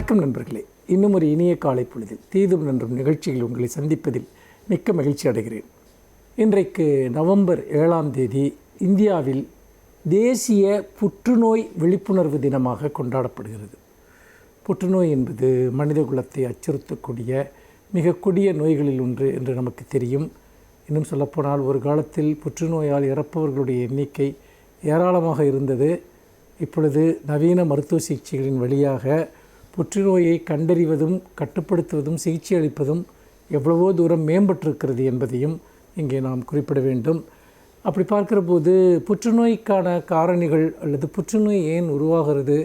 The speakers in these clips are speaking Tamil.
வணக்கம் நண்பர்களே. இன்னும் ஒரு இனிய காலை பொழுதில் தீதும் நன்றும் நிகழ்ச்சியில் உங்களை சந்திப்பதில் மிக்க மகிழ்ச்சி அடைகிறேன். இன்றைக்கு நவம்பர் 7ஆம் தேதி இந்தியாவில் தேசிய புற்றுநோய் விழிப்புணர்வு தினமாக கொண்டாடப்படுகிறது. புற்றுநோய் என்பது மனித குலத்தை அச்சுறுத்தக்கூடிய மிக கொடிய நோய்களில் ஒன்று என்று நமக்கு தெரியும். இன்னும் சொல்லப்போனால் ஒரு காலத்தில் புற்றுநோயால் இறப்பவர்களுடைய எண்ணிக்கை ஏராளமாக இருந்தது. இப்பொழுது நவீன மருத்துவ சிகிச்சைகளின் வழியாக புற்றுநோயை கண்டறிவதும் கட்டுப்படுத்துவதும் சிகிச்சை அளிப்பதும் எவ்வளவோ தூரம் மேம்பட்டிருக்கிறது என்பதையும் இங்கே நாம் குறிப்பிட வேண்டும். அப்படி பார்க்கிற போது புற்றுநோய்க்கான காரணிகள் அல்லது புற்றுநோய் ஏன் உருவாகிறது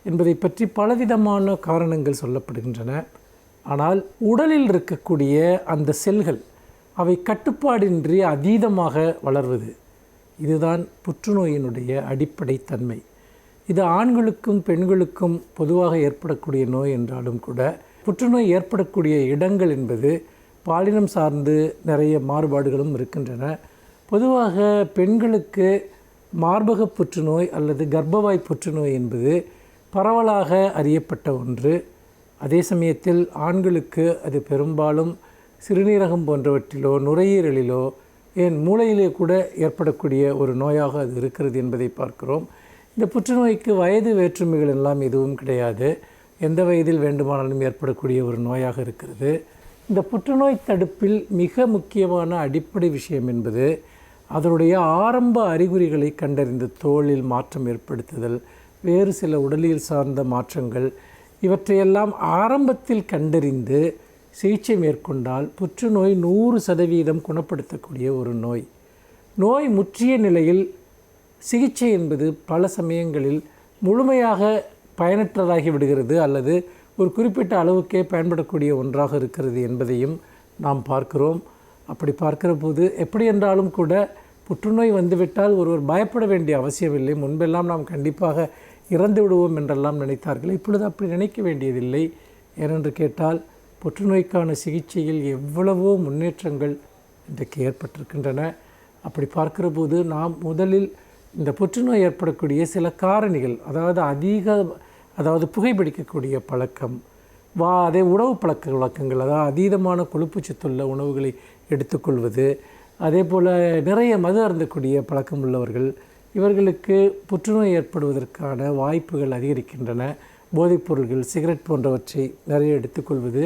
என்பதை பற்றி பலவிதமான காரணங்கள் சொல்லப்படுகின்றன. ஆனால் உடலில் இருக்கக்கூடிய அந்த செல்கள் அவை கட்டுப்பாடின்றி அதீதமாக வளர்வது, இதுதான் புற்றுநோயினுடைய அடிப்படை தன்மை. இது ஆண்களுக்கும் பெண்களுக்கும் பொதுவாக ஏற்படக்கூடிய நோய் என்றாலும் கூட புற்றுநோய் ஏற்படக்கூடிய இடங்கள் என்பது பாலினம் சார்ந்து நிறைய மாறுபாடுகளும் இருக்கின்றன. பொதுவாக பெண்களுக்கு மார்பக புற்றுநோய் அல்லது கர்ப்பவாய் புற்றுநோய் என்பது பரவலாக அறியப்பட்ட ஒன்று. அதே சமயத்தில் ஆண்களுக்கு அது பெரும்பாலும் சிறுநீரகம் போன்றவற்றிலோ நுரையீரலிலோ ஏன் மூளையிலே கூட ஏற்படக்கூடிய ஒரு நோயாக அது இருக்கிறது என்பதை பார்க்கிறோம். இந்த புற்றுநோய்க்கு வயது வேற்றுமைகள் எல்லாம் எதுவும் கிடையாது. எந்த வயதில் வேண்டுமானாலும் ஏற்படக்கூடிய ஒரு நோயாக இருக்கிறது. இந்த புற்றுநோய் தடுப்பில் மிக முக்கியமான அடிப்படை விஷயம் என்பது அதனுடைய ஆரம்ப அறிகுறிகளை கண்டறிந்து தோலில் மாற்றம் ஏற்படுத்துதல், வேறு சில உடலியல் சார்ந்த மாற்றங்கள், இவற்றையெல்லாம் ஆரம்பத்தில் கண்டறிந்து சிகிச்சை மேற்கொண்டால் புற்றுநோய் 100% குணப்படுத்தக்கூடிய ஒரு நோய். நோய் முற்றிய நிலையில் சிகிச்சை என்பது பல சமயங்களில் முழுமையாக பயனற்றதாகி விடுகிறது அல்லது ஒரு குறிப்பிட்ட அளவுக்கே பயன்படக்கூடிய ஒன்றாக இருக்கிறது என்பதையும் நாம் பார்க்கிறோம். அப்படி பார்க்கிற போது எப்படி என்றாலும் கூட புற்றுநோய் வந்துவிட்டால் ஒருவர் பயப்பட வேண்டிய அவசியமில்லை. முன்பெல்லாம் நாம் கண்டிப்பாக இறந்து விடுவோம் என்றெல்லாம் நினைத்தார்கள். இப்பொழுது அப்படி நினைக்க வேண்டியதில்லை. ஏனென்று கேட்டால் புற்றுநோய்க்கான சிகிச்சையில் எவ்வளவோ முன்னேற்றங்கள் இன்றைக்கு ஏற்பட்டிருக்கின்றன. அப்படி பார்க்கிற போது நாம் முதலில் இந்த புற்றுநோய் ஏற்படக்கூடிய சில காரணிகள், அதாவது புகைப்பிடிக்கக்கூடிய பழக்கம், அதே உணவு பழக்க வழக்கங்கள், அதாவது அதீதமான கொழுப்புச்சத்துள்ள உணவுகளை எடுத்துக்கொள்வது, அதே போல் நிறைய மது அருந்தக்கூடிய பழக்கம் உள்ளவர்கள், இவர்களுக்கு புற்றுநோய் ஏற்படுவதற்கான வாய்ப்புகள் அதிகரிக்கின்றன. போதைப்பொருள்கள், சிகரெட் போன்றவற்றை நிறைய எடுத்துக்கொள்வது,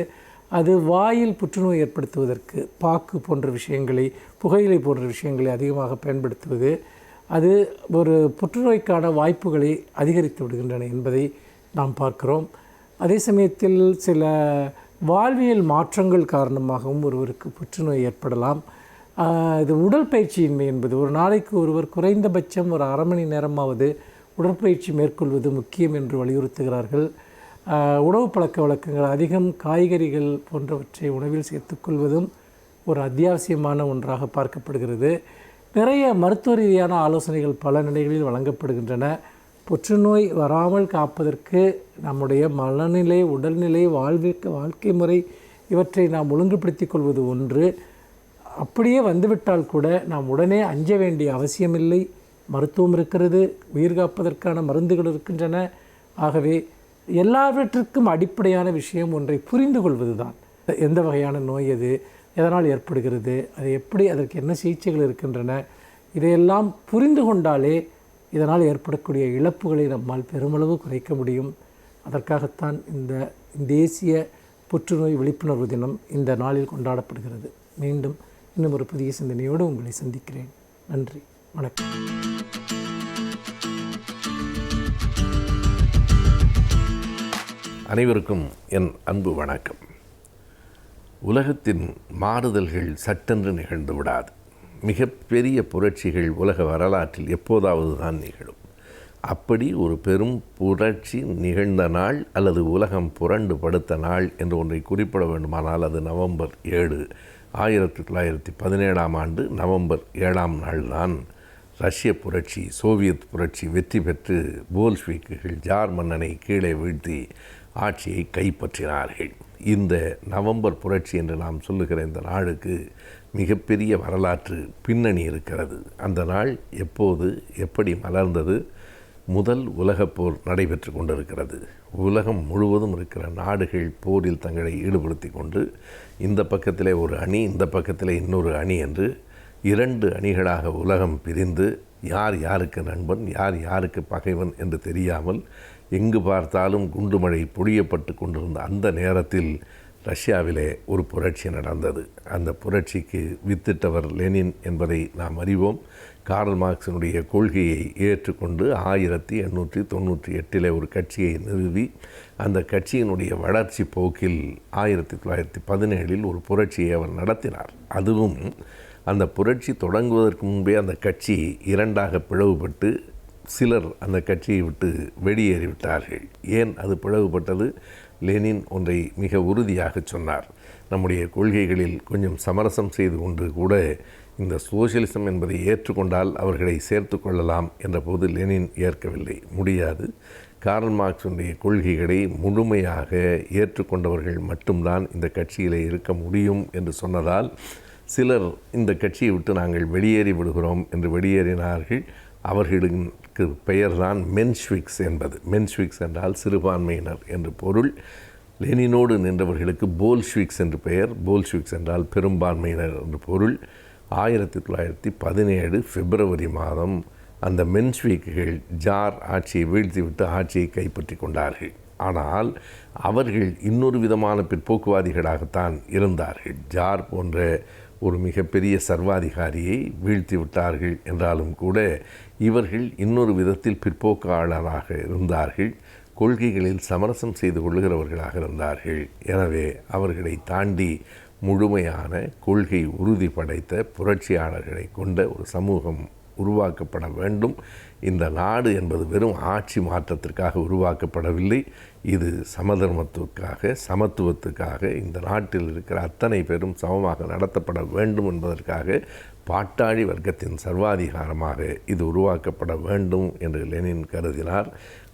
அது வாயில் புற்றுநோய் ஏற்படுத்துவதற்கு பாக்கு போன்ற விஷயங்களை, புகையிலை போன்ற விஷயங்களை அதிகமாக பயன்படுத்துவது, அது ஒரு புற்றுநோய்க்கான வாய்ப்புகளை அதிகரித்து விடுகின்றன என்பதை நாம் பார்க்கிறோம். அதே சமயத்தில் சில வாழ்வியல் மாற்றங்கள் காரணமாகவும் ஒருவருக்கு புற்றுநோய் ஏற்படலாம். இது உடற்பயிற்சியின்மை என்பது, ஒரு நாளைக்கு ஒருவர் குறைந்தபட்சம் ஒரு அரை மணி நேரமாவது உடற்பயிற்சி மேற்கொள்வது முக்கியம் என்று வலியுறுத்துகிறார்கள். உணவு பழக்க வழக்கங்கள், அதிகம் காய்கறிகள் போன்றவற்றை உணவில் சேர்த்துக்கொள்வதும் ஒரு அத்தியாவசியமான ஒன்றாக பார்க்கப்படுகிறது. நிறைய மருத்துவ ரீதியான ஆலோசனைகள் பல நிலைகளில் வழங்கப்படுகின்றன. புற்றுநோய் வராமல் காப்பதற்கு நம்முடைய மனநிலை, உடல்நிலை, வாழ்க்கை முறை இவற்றை நாம் ஒழுங்குபடுத்திக் கொள்வது ஒன்று. அப்படியே வந்துவிட்டால் கூட நாம் உடனே அஞ்ச வேண்டிய அவசியமில்லை. மருத்துவம் இருக்கிறது, உயிர் காப்பதற்கான மருந்துகள் இருக்கின்றன. ஆகவே எல்லாவற்றிற்கும் அடிப்படையான விஷயம் ஒன்றை புரிந்து கொள்வது தான். எந்த வகையான நோய் அது, எதனால் ஏற்படுகிறது, அது எப்படி, அதற்கு என்ன சிகிச்சைகள் இருக்கின்றன, இதையெல்லாம் புரிந்து கொண்டாலே இதனால் ஏற்படக்கூடிய இழப்புகளை நம்மால் பெருமளவு குறைக்க முடியும். அதற்காகத்தான் இந்த தேசிய புற்றுநோய் விழிப்புணர்வு தினம் இந்த நாளில் கொண்டாடப்படுகிறது. மீண்டும் இன்னும் ஒரு புதிய சிந்தனையோடு உங்களை சந்திக்கிறேன். நன்றி, வணக்கம். அனைவருக்கும் என் அன்பு வணக்கம். உலகத்தின் மாறுதல்கள் சட்டென்று நிகழ்ந்து விடாது. மிகப்பெரிய புரட்சிகள் உலக வரலாற்றில் எப்போதாவது தான் நிகழும். அப்படி ஒரு பெரும் புரட்சி நிகழ்ந்த நாள் அல்லது உலகம் புரண்டு படுத்த நாள் என்று ஒன்றை குறிப்பிட வேண்டுமானால் அது நவம்பர் 7, 1917ஆம் ஆண்டு நவம்பர் 7ஆம் நாள் தான் ரஷ்ய புரட்சி, சோவியத் புரட்சி வெற்றி பெற்று போல்ஷ்விக்குகள் ஜார் மன்னனை கீழே வீழ்த்தி ஆட்சியை கைப்பற்றினார்கள். இந்த நவம்பர் புரட்சி என்று நாம் சொல்லுகிற இந்த நாளுக்கு மிகப்பெரிய வரலாற்று பின்னணி இருக்கிறது. அந்த நாள் எப்போது எப்படி மலர்ந்தது? முதல் உலகப்போர் நடைபெற்று கொண்டிருக்கிறது. உலகம் முழுவதும் இருக்கிற நாடுகள் போரில் தங்களை ஈடுபடுத்தி கொண்டு இந்த பக்கத்திலே ஒரு அணி, இந்த பக்கத்திலே இன்னொரு அணி என்று 2 அணிகளாக உலகம் பிரிந்து யார் யாருக்கு நண்பன், யார் யாருக்கு பகைவன் என்று தெரியாமல் எங்கு பார்த்தாலும் குண்டுமழை பொழியப்பட்டு கொண்டிருந்த அந்த நேரத்தில் ரஷ்யாவிலே ஒரு புரட்சி நடந்தது. அந்த புரட்சிக்கு வித்திட்டவர் லெனின் என்பதை நாம் அறிவோம். கார்ல் மார்க்ஸினுடைய கொள்கையை ஏற்றுக்கொண்டு 1898 ஒரு கட்சியை நிறுவி அந்த கட்சியினுடைய வளர்ச்சி போக்கில் 1917 ஒரு புரட்சியை அவர் நடத்தினார். அதுவும் அந்த புரட்சி தொடங்குவதற்கு முன்பே அந்த கட்சி 2ஆக பிளவுபட்டு சிலர் அந்த கட்சியை விட்டு வெளியேறிவிட்டார்கள். ஏன் அது பிளவுபட்டது? லெனின் ஒன்றை மிக உறுதியாக சொன்னார். நம்முடைய கொள்கைகளில் கொஞ்சம் சமரசம் செய்து கொண்டு கூட இந்த சோசியலிசம் என்பதை ஏற்றுக்கொண்டால் அவர்களை சேர்த்து கொள்ளலாம் என்ற போது லெனின் ஏற்கவில்லை. முடியாது. கார்ல் மார்க்ஸுடைய கொள்கைகளை முழுமையாக ஏற்றுக்கொண்டவர்கள் மட்டும்தான் இந்த கட்சியிலே இருக்க முடியும் என்று சொன்னதால் சிலர் இந்த கட்சியை விட்டு நாங்கள் வெளியேறி விடுகிறோம் என்று வெளியேறினார்கள். அவர்களுக்கு பெயர்தான் மென்ஷ்விக்ஸ் என்பது. மென்ஷ்விக்ஸ் என்றால் சிறுபான்மையினர் என்று பொருள். லெனினோடு நின்றவர்களுக்கு போல்ஷ்விக்ஸ் என்று பெயர். போல்ஷ்விக்ஸ் என்றால் பெரும்பான்மையினர் என்று பொருள். 1917 பிப்ரவரி மாதம் அந்த மென்ஷ்விக்குகள் ஜார் ஆட்சியை வீழ்த்திவிட்டு ஆட்சியை கைப்பற்றி கொண்டார்கள். ஆனால் அவர்கள் இன்னொரு விதமான பிற்போக்குவாதிகளாகத்தான் இருந்தார்கள். ஜார் போன்ற ஒரு மிகப்பெரிய சர்வாதிகாரியை வீழ்த்தி விட்டார்கள் என்றாலும் கூட இவர்கள் இன்னொரு விதத்தில் பிற்போக்காளராக இருந்தார்கள். கொள்கைகளில் சமரசம் செய்து கொள்ளுகிறவர்களாக இருந்தார்கள். எனவே அவர்களை தாண்டி முழுமையான கொள்கை உறுதி படைத்த புரட்சியாளர்களை கொண்ட ஒரு சமூகம் உருவாக்கப்பட வேண்டும். இந்த நாடு என்பது வெறும் ஆட்சி மாற்றத்திற்காக உருவாக்கப்படவில்லை. இது சமதர்மத்துக்காக, சமத்துவத்துக்காக, இந்த நாட்டில் இருக்கிற அத்தனை பேரும் சமமாக நடத்தப்பட வேண்டும் என்பதற்காக, பாட்டாளி வர்க்கத்தின் சர்வாதிகாரமாக இது உருவாக்கப்பட வேண்டும் என்று லெனின் கருதினார்.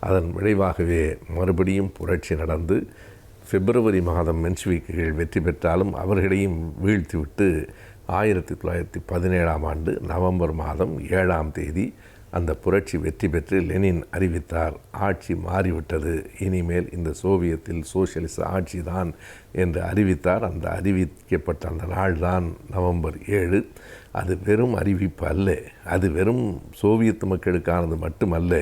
அதன் விளைவாகவே மறுபடியும் புரட்சி நடந்து பிப்ரவரி மாதம் மென்ஷ்விக்குகள் வெற்றி பெற்றாலும் அவர்களையும் வீழ்த்திவிட்டு 1917 நவம்பர் மாதம் 7 அந்த புரட்சி வெற்றி பெற்று லெனின் அறிவித்தார், ஆட்சி மாறிவிட்டது, இனிமேல் இந்த சோவியத்தில் சோசியலிச ஆட்சி தான் என்று அறிவித்தார். அந்த அறிவிக்கப்பட்ட அந்த நாள்தான் நவம்பர் 7. அது வெறும் அறிவிப்பு அல்ல, அது வெறும் சோவியத் மக்களுக்கானது மட்டுமல்ல,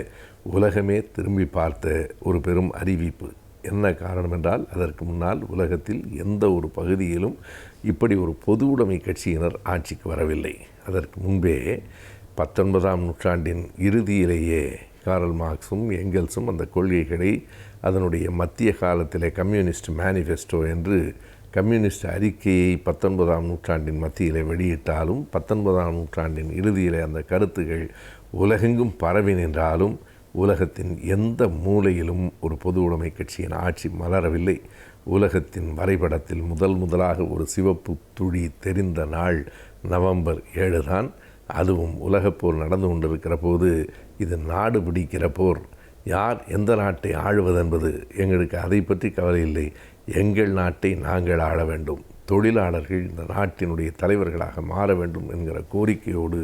உலகமே திரும்பி பார்த்த ஒரு பெரும் அறிவிப்பு. என்ன காரணம் என்றால், அதற்கு முன்னால் உலகத்தில் எந்த ஒரு பகுதியிலும் இப்படி ஒரு பொது உடைமை கட்சியினர் ஆட்சிக்கு வரவில்லை. அதற்கு முன்பே 19ஆம் நூற்றாண்டின் இறுதியிலேயே கார்ல் மார்க்ஸும் எங்கெல்ஸும் அந்த கொள்கைகளை அதனுடைய மத்திய காலத்திலே கம்யூனிஸ்ட் மேனிஃபெஸ்டோ என்று கம்யூனிஸ்ட் அறிக்கையை 19ஆம் நூற்றாண்டின் மத்தியிலே வெளியிட்டாலும் 19ஆம் நூற்றாண்டின் இறுதியிலே அந்த கருத்துகள் உலகெங்கும் பரவி நின்றாலும் உலகத்தின் எந்த மூலையிலும் ஒரு பொது உடைமை கட்சியின் ஆட்சி மலரவில்லை. உலகத்தின் வரைபடத்தில் முதலாக ஒரு சிவப்பு துளி தெரிந்த நாள் நவம்பர் 7 தான். அதுவும் உலகப்போர் நடந்து கொண்டிருக்கிற போது இது நாடு பிடிக்கிற போர். யார் எந்த நாட்டை ஆளுவதென்பது எங்களுக்கு அதை பற்றி கவலை இல்லை. எங்கள் நாட்டை நாங்கள் ஆள வேண்டும், தொழிலாளர்கள் இந்த நாட்டினுடைய தலைவர்களாக மாற வேண்டும் என்கிற கோரிக்கையோடு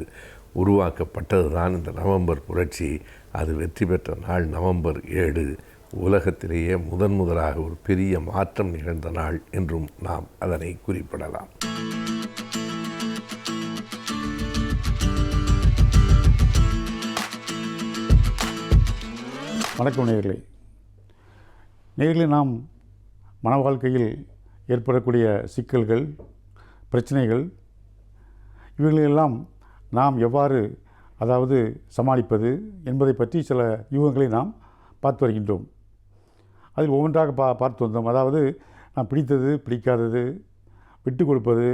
உருவாக்கப்பட்டது தான் இந்த நவம்பர் புரட்சி. அது வெற்றி பெற்ற நாள் நவம்பர் 7. உலகத்திலேயே முதலாக ஒரு பெரிய மாற்றம் நிகழ்ந்த நாள் என்றும் நாம் அதனை குறிப்பிடலாம். வணக்கம் நேயர்களே. நாம் மன வாழ்க்கையில் ஏற்படக்கூடிய சிக்கல்கள், பிரச்சனைகள், இவைகளெல்லாம் நாம் எவ்வாறு சமாளிப்பது என்பதை பற்றி சில யூகங்களை நாம் பார்த்து வருகின்றோம். அதில் ஒவ்வொன்றாக பார்த்து வந்தோம். நாம் பிடித்தது, பிடிக்காதது, விட்டு கொடுப்பது,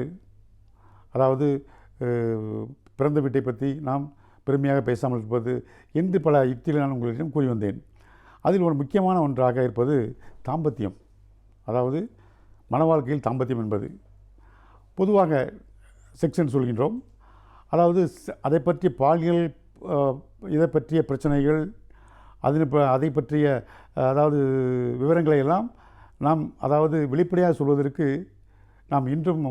பிறந்த வீட்டை பற்றி நாம் பெருமையாக பேசாமல் இருப்பது என்று பல யுக்திகளை நான் உங்களிடம் கூறி வந்தேன். அதில் ஒரு முக்கியமான ஒன்றாக இருப்பது தாம்பத்தியம். மன வாழ்க்கையில் தாம்பத்தியம் என்பது பொதுவாக செக்ஸ் என்று சொல்கின்றோம். அதை பற்றிய பாலியல், இதை பற்றிய பிரச்சனைகள், அதை பற்றிய விவரங்களை எல்லாம் நாம் வெளிப்படையாக சொல்வதற்கு நாம் இன்றும்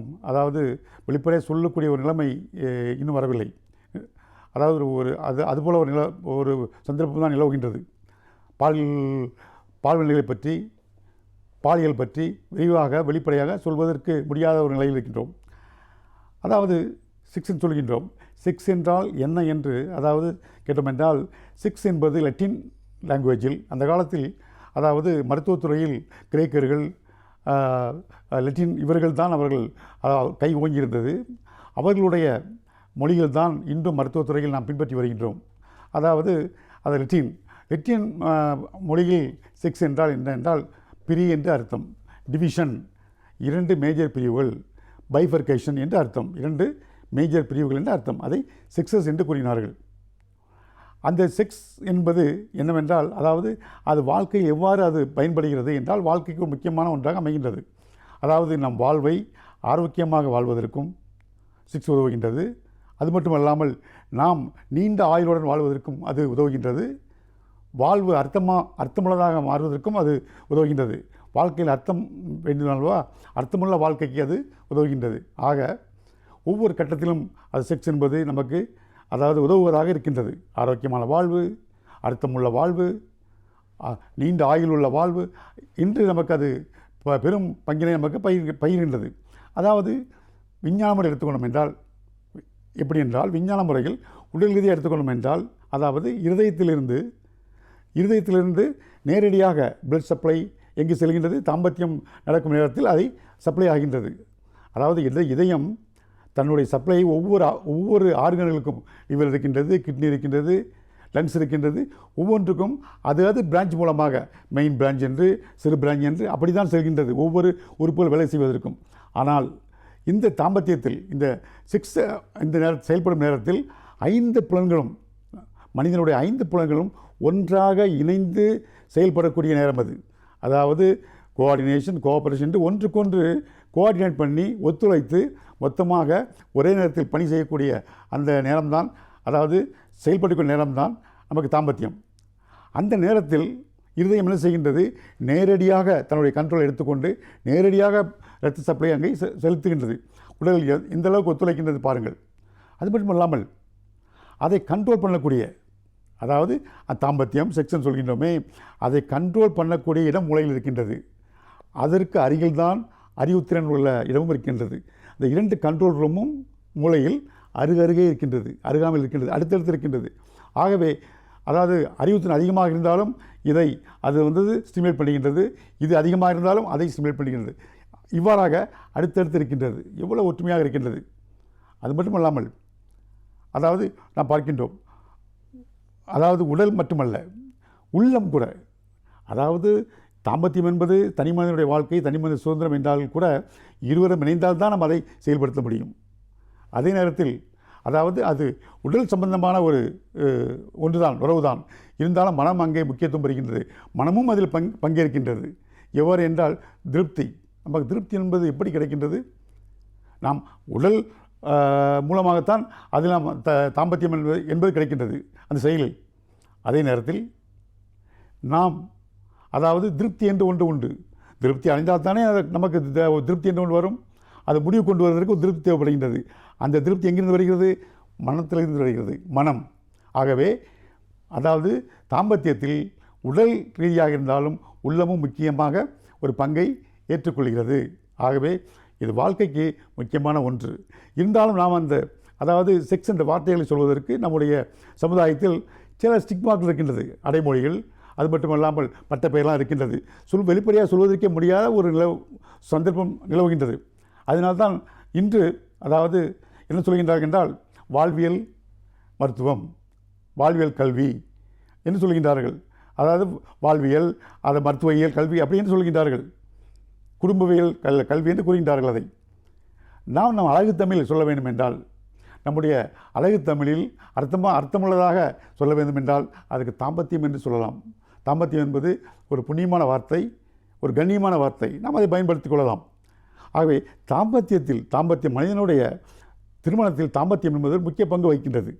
வெளிப்படையாக சொல்லக்கூடிய ஒரு நிலைமை இன்னும் வரவில்லை. அதுபோல் ஒரு சந்தர்ப்பம் தான் நிலவுகின்றது. பால்வினைகளை பற்றி, பாலியல் பற்றி விரிவாக வெளிப்படையாக சொல்வதற்கு முடியாத ஒரு நிலையில் இருக்கின்றோம். அதாவது செக்ஸ் சொல்கின்றோம். செக்ஸ் என்றால் என்ன என்று அதாவது கேட்டோம் என்றால், செக்ஸ் என்பது லத்தீன் லாங்குவேஜில் அந்த காலத்தில் அதாவது மருத்துவத்துறையில் கிரேக்கர்கள், லத்தீன் இவர்கள் தான் அவர்கள் கை ஓங்கியிருந்தது. அவர்களுடைய மொழிகள் தான் இன்றும் மருத்துவத்துறையில் நாம் பின்பற்றி வருகின்றோம். அதாவது அது லத்தீன் மொழியில் செக்ஸ் என்றால் என்ன என்றால் பிரி என்று அர்த்தம், டிவிஷன் 2 மேஜர் பிரிவுகள், பைஃபர்கேஷன் என்று அர்த்தம், 2 மேஜர் பிரிவுகள் என்று அர்த்தம். அதை செக்ஸஸ் என்று கூறினார்கள். அந்த செக்ஸ் என்பது என்னவென்றால், அதாவது அது வாழ்க்கையில் எவ்வாறு அது பயன்படுகிறது என்றால் வாழ்க்கைக்கு ஒரு முக்கியமான ஒன்றாக அமைகின்றது. அதாவது நம் வாழ்வை ஆரோக்கியமாக வாழ்வதற்கும் செக்ஸ் உதவுகின்றது. அது மட்டுமல்லாமல் நாம் நீண்ட ஆயுளுடன் வாழ்வதற்கும் அது உதவுகின்றது. வாழ்வு அர்த்தமுள்ளதாக மாறுவதற்கும் அது உதவுகின்றது. வாழ்க்கையில் அர்த்தம் வேண்டினால்வா, அர்த்தமுள்ள வாழ்க்கைக்கு அது உதவுகின்றது. ஆக ஒவ்வொரு கட்டத்திலும் அது செக்ஸ் என்பது நமக்கு அதாவது உதவுவதாக இருக்கின்றது. ஆரோக்கியமான வாழ்வு, அர்த்தமுள்ள வாழ்வு, நீண்ட ஆயுளுள்ள வாழ்வு இன்று நமக்கு அது பெரும் பங்கினை நமக்கு பகிர்கின்றது. அதாவது விஞ்ஞான முறை எடுத்துக்கொண்டோம் என்றால் எப்படி என்றால், விஞ்ஞான முறையில் உடல் ரீதியாக எடுத்துக்கொண்டோம் என்றால், அதாவது இருதயத்திலிருந்து நேரடியாக பிளட் சப்ளை எங்கு செல்கின்றது, தாம்பத்தியம் நடக்கும் நேரத்தில் அதை சப்ளை ஆகின்றது. அதாவது இதயம் தன்னுடைய சப்ளை ஒவ்வொரு ஆர்கன்களுக்கும் லிவர் இருக்கின்றது, கிட்னி இருக்கின்றது, லங்ஸ் இருக்கின்றது, ஒவ்வொன்றுக்கும் அது பிரான்ச் மூலமாக மெயின் பிரான்ச் என்று சிறு பிரான்ச் என்று அப்படி தான் செல்கின்றது ஒவ்வொரு உறுப்புகள் வேலை செய்வதற்கும். ஆனால் இந்த தாம்பத்தியத்தில் இந்த செக்ஸ் இந்த செயல்படும் நேரத்தில் 5 புலன்களும், மனிதனுடைய 5 புலன்களும் ஒன்றாக இணைந்து செயல்படக்கூடிய நேரம் அது. அதாவது கோஆர்டினேஷன், கோஆபரேஷன் என்று ஒன்றுக்கொன்று கோஆர்டினேட் பண்ணி ஒத்துழைத்து மொத்தமாக ஒரே நேரத்தில் பணி செய்யக்கூடிய அந்த நேரம்தான், அதாவது செயல்படக்கூடிய நேரம்தான் நமக்கு தாம்பத்தியம். அந்த நேரத்தில் இருதயம் என்ன செய்கின்றது, நேரடியாக தன்னுடைய கண்ட்ரோல் எடுத்துக்கொண்டு நேரடியாக இரத்த சப்ளை அங்கே செலுத்துகின்றது. உடல் எந்த அளவுக்கு ஒத்துழைக்கின்றது பாருங்கள். அது மட்டும் இல்லாமல் அதை கண்ட்ரோல் பண்ணக்கூடிய, அதாவது தாம்பத்தியம் செக்ஸ்ன்னு சொல்கின்றோமே, அதை கண்ட்ரோல் பண்ணக்கூடிய இடம் மூளையில் இருக்கின்றது. அதற்கு அருகில்தான் அறிவுத்திறன் உள்ள இடமும் இருக்கின்றது. இந்த 2 கண்ட்ரோல் ரூமும் மூளையில் அருகருகே இருக்கின்றது, அருகாமையில் இருக்கின்றது, அடுத்தடுத்து இருக்கின்றது. ஆகவே அதாவது அறிவுத்திறன் அதிகமாக இருந்தாலும் அது ஸ்டிமுலேட் பண்ணுகின்றது, இது அதிகமாக இருந்தாலும் அதை ஸ்டிமுலேட் பண்ணுகின்றது. இவ்வாறாக அடுத்தடுத்து இருக்கின்றது. எவ்வளோ ஒற்றுமையாக இருக்கின்றது. அது மட்டுமல்லாமல் அதாவது நாம் பார்க்கின்றோம், அதாவது உடல் மட்டுமல்ல உள்ளம் கூட, அதாவது தாம்பத்தியம் என்பது தனி மனிதனுடைய வாழ்க்கை, தனி மனித சுதந்திரம் என்றால் கூட இருவரும் இணைந்தால்தான் நாம் அதை செயல்படுத்த முடியும். அதே நேரத்தில் அதாவது அது உடல் சம்பந்தமான ஒரு ஒன்றுதான், உறவுதான். இருந்தாலும் மனம் அங்கே முக்கியத்துவம் பெறுகின்றது. மனமும் அதில் பங்கேற்கின்றது. எவ்வாறு என்றால் திருப்தி. நமக்கு திருப்தி என்பது எப்படி கிடைக்கின்றது? நாம் உடல் மூலமாகத்தான் அதில் நாம் தாம்பத்தியம் என்பது கிடைக்கின்றது அந்த செயலில். அதே நேரத்தில் நாம் அதாவது திருப்தி என்று ஒன்று உண்டு. திருப்தி அடைந்தால் தானே நமக்கு திருப்தி என்று ஒன்று வரும். அது முடிவு கொண்டு வருவதற்கு ஒரு திருப்தி தேவைப்படுகின்றது. அந்த திருப்தி எங்கிருந்து வருகிறது? மனத்திலிருந்து வருகிறது, மனம். ஆகவே அதாவது தாம்பத்தியத்தில் உடல் ரீதியாக இருந்தாலும் உள்ளமும் முக்கியமாக ஒரு பங்கை ஏற்றுக்கொள்கிறது. ஆகவே இது வாழ்க்கைக்கு முக்கியமான ஒன்று. இருந்தாலும் நாம் அதாவது செக்ஸ் என்ற வார்த்தைகளை சொல்வதற்கு நம்முடைய சமுதாயத்தில் சில ஸ்டிக்மாக்கள் இருக்கின்றது, அடைமொழிகள். அது மட்டுமல்லாமல் பட்ட பெயரெல்லாம் இருக்கின்றது. வெளிப்படையாக சொல்வதற்கே முடியாத ஒரு சந்தர்ப்பம் நிலவுகின்றது. அதனால்தான் இன்று அதாவது என்ன சொல்கின்றார்கள் என்றால், வாழ்வியல் மருத்துவம், வாழ்வியல் கல்வி என்று சொல்கின்றார்கள். அதாவது வாழ்வியல், அது மருத்துவவியல் கல்வி அப்படி என்று சொல்கின்றார்கள். குடும்பவியல் கல்வி என்று கூறுகின்றார்கள். அதை நாம் அழகு தமிழில் சொல்ல வேண்டும் என்றால், நம்முடைய அழகு தமிழில் அர்த்தமுள்ளதாக சொல்ல வேண்டும் என்றால் அதுக்கு தாம்பத்தியம் என்று சொல்லலாம். தாம்பத்தியம் என்பது ஒரு புண்ணியமான வார்த்தை, ஒரு கண்ணியமான வார்த்தை. நாம் அதை பயன்படுத்திக் கொள்ளலாம். ஆகவே தாம்பத்தியம் மனிதனுடைய திருமணத்தில் தாம்பத்தியம் என்பது முக்கிய பங்கு வகிக்கின்றது.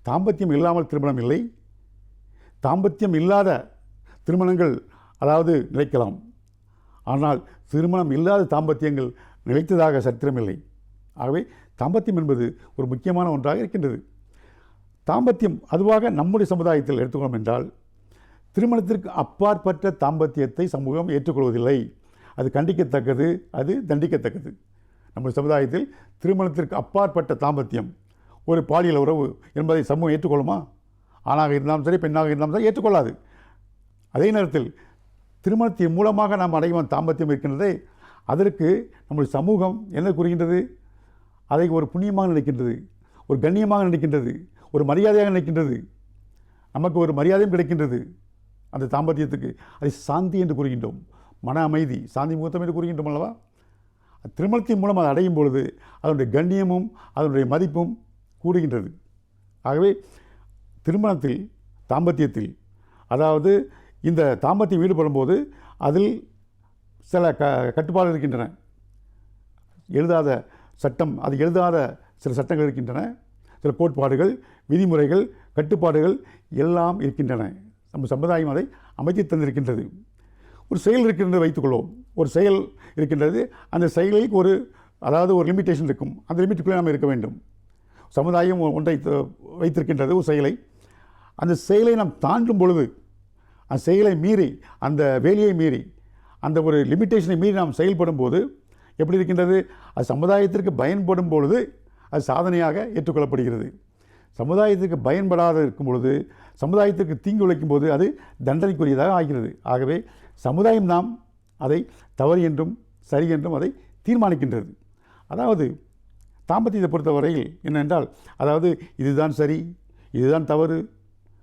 தாம்பத்தியம் இல்லாமல் திருமணம் இல்லை. தாம்பத்தியம் இல்லாத திருமணங்கள் அதாவது நிலைக்கலாம். ஆனால் திருமணம் இல்லாத தாம்பத்தியங்கள் நிலைத்ததாக சரித்திரமில்லை. ஆகவே தாம்பத்தியம் என்பது ஒரு முக்கியமான ஒன்றாக இருக்கின்றது. தாம்பத்தியம் அதுவாக நம்முடைய சமுதாயத்தில் எடுத்துக்கொள்ளோம் என்றால், திருமணத்திற்கு அப்பாற்பட்ட தாம்பத்தியத்தை சமூகம் ஏற்றுக்கொள்வதில்லை. அது கண்டிக்கத்தக்கது, அது தண்டிக்கத்தக்கது. நம்ம சமுதாயத்தில் திருமணத்திற்கு அப்பாற்பட்ட தாம்பத்தியம், ஒரு பாலியல் உறவு என்பதை சமூகம் ஏற்றுக்கொள்ளுமா? ஆணாக இருந்தாலும் சரி, பெண்ணாக இருந்தாலும் சரி ஏற்றுக்கொள்ளாது. அதே நேரத்தில் திருமணத்தின் மூலமாக நாம் அடையும் தாம்பத்தியம் இருக்கின்றதே, அதற்கு நம்முடைய சமூகம் என்ன கூறுகின்றது? அதை ஒரு புண்ணியமாக நினைக்கின்றது, ஒரு கண்ணியமாக நினைக்கின்றது, ஒரு மரியாதையாக நினைக்கின்றது. நமக்கு ஒரு மரியாதையும் கிடைக்கின்றது அந்த தாம்பத்தியத்துக்கு. அதை சாந்தி என்று கூறுகின்றோம், மன அமைதி, சாந்தி முகூர்த்தம் என்று கூறுகின்றோம் அல்லவா? திருமணத்தின் மூலம் அதை அடையும் பொழுது அதனுடைய கண்ணியமும் அதனுடைய மதிப்பும் கூடுகின்றது. ஆகவே திருமணத்தில், தாம்பத்தியத்தில், அதாவது இந்த தாம்பத்தியம் ஈடுபடும் போது அதில் சில கட்டுப்பாடுகள் இருக்கின்றன. எழுதாத சட்டம், அது எழுதாத சில சட்டங்கள் இருக்கின்றன, சில கோட்பாடுகள், விதிமுறைகள், கட்டுப்பாடுகள் எல்லாம் இருக்கின்றன. நம்ம சமுதாயம் அதை அமைத்து தந்திருக்கின்றது. ஒரு செயல் இருக்கின்றது வைத்துக்கொள்வோம். ஒரு செயல் இருக்கின்றது, அந்த செயலில் ஒரு லிமிட்டேஷன் இருக்கும். அந்த லிமிட்டுக்குள்ளே நாம் இருக்க வேண்டும். சமுதாயம் ஒன்றை வைத்திருக்கின்றது, ஒரு செயலை. அந்த செயலை நாம் தாண்டும் பொழுது, அந்த செயலை மீறி, அந்த வேலையை மீறி, அந்த ஒரு லிமிட்டேஷனை மீறி நாம் செயல்படும் போது எப்படி இருக்கின்றது? அது சமுதாயத்திற்கு பயன்படும் பொழுது அது சாதனையாக ஏற்றுக்கொள்ளப்படுகிறது. சமுதாயத்திற்கு பயன்படாத இருக்கும் பொழுது, சமுதாயத்திற்கு தீங்கு விளைக்கும் போது அது தண்டனைக்குரியதாக ஆகிறது. ஆகவே சமுதாயம் நாம் அதை தவறு என்றும் சரி என்றும் அதை தீர்மானிக்கின்றது. அதாவது தாம்பத்தியத்தை பொறுத்தவரையில் என்னென்றால், இதுதான் சரி, இதுதான் தவறு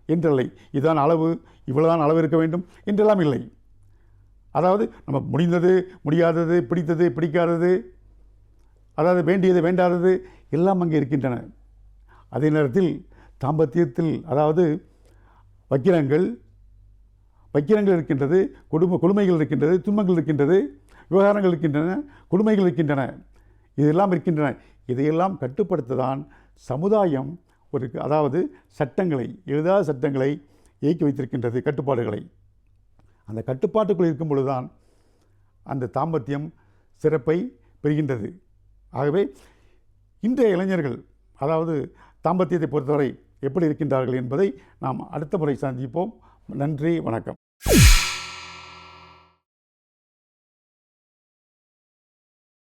என்றில்லை, இதுதான் அளவு, இவ்வளவுதான் அளவு இருக்க வேண்டும் என்றெல்லாம் இல்லை. நம்ம முடிந்தது, முடியாதது, பிடித்தது, பிடிக்காதது, வேண்டியது, வேண்டாதது எல்லாம் அங்கே இருக்கின்றன. அதே நேரத்தில் தாம்பத்தியத்தில் வக்கிரங்கள் இருக்கின்றது, கொடுமைகள் இருக்கின்றது, துன்பங்கள் இருக்கின்றது, விவகாரங்கள் இருக்கின்றன, கொடுமைகள் இருக்கின்றன, இதெல்லாம் இருக்கின்றன. இதையெல்லாம் கட்டுப்படுத்ததான் சமுதாயம் சட்டங்களை, எழுதாத சட்டங்களை இயக்கி வைத்திருக்கின்றது, கட்டுப்பாடுகளை. அந்த கட்டுப்பாட்டுக்குள் இருக்கும் பொழுதுதான் அந்த தாம்பத்தியம் சிறப்பை பெறுகின்றது. ஆகவே இன்றைய இளைஞர்கள் தாம்பத்தியத்தை பொறுத்தவரை எப்படி இருக்கின்றார்கள் என்பதை நாம் அடுத்த முறை சந்திப்போம். நன்றி, வணக்கம்.